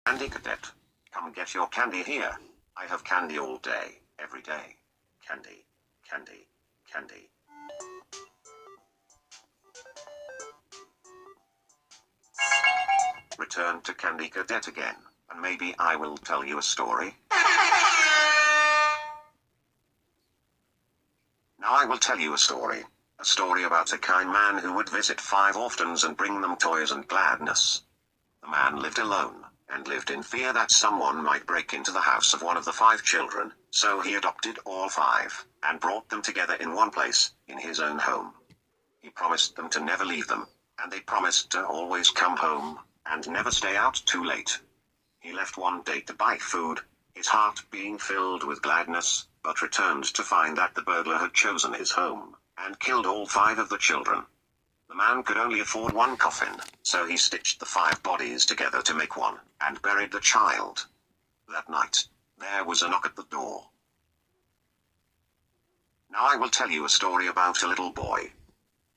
Candy cadet. Come get your candy here. I have candy all day, every day. Candy, candy, candy. Return to Candy Cadet again, and maybe I will tell you a story. Now I will tell you a story about a kind man who would visit 5 orphans and bring them toys and gladness. The man lived alone, and lived in fear that someone might break into the house of one of the 5 children, so he adopted all 5, and brought them together in one place, in his own home. He promised them to never leave them, and they promised to always come home, and never stay out too late. He left one day to buy food, his heart being filled with gladness, but returned to find that the burglar had chosen his home, and killed all 5 of the children. The man could only afford one coffin, so he stitched the 5 bodies together to make one, and buried the child. That night, there was a knock at the door. Now I will tell you a story about a little boy.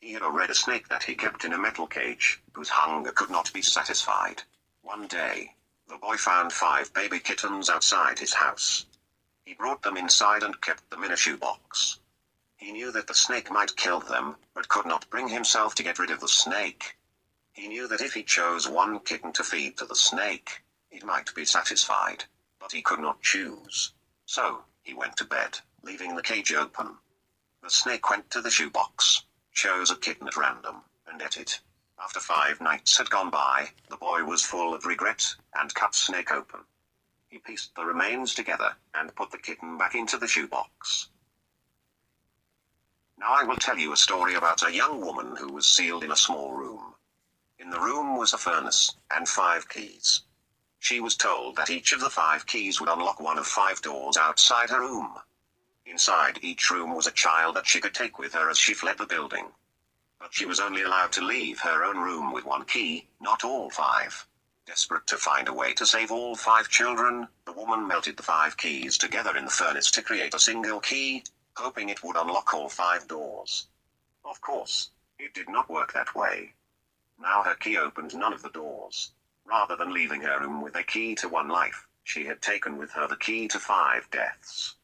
He had a red snake that he kept in a metal cage, whose hunger could not be satisfied. One day, the boy found 5 baby kittens outside his house. He brought them inside and kept them in a shoebox. He knew that the snake might kill them, but could not bring himself to get rid of the snake. He knew that if he chose one kitten to feed to the snake, it might be satisfied, but he could not choose. So, he went to bed, leaving the cage open. The snake went to the shoebox, chose a kitten at random, and ate it. After 5 nights had gone by, the boy was full of regret, and cut snake open. He pieced the remains together, and put the kitten back into the shoebox. Now I will tell you a story about a young woman who was sealed in a small room. In the room was a furnace, and 5 keys. She was told that each of the 5 keys would unlock one of 5 doors outside her room. Inside each room was a child that she could take with her as she fled the building. But she was only allowed to leave her own room with 1 key, not all 5. Desperate to find a way to save all 5 children, the woman melted the 5 keys together in the furnace to create a single key, hoping it would unlock all 5 doors. Of course, it did not work that way. Now her key opened none of the doors. Rather than leaving her room with a key to 1 life, she had taken with her the key to 5 deaths.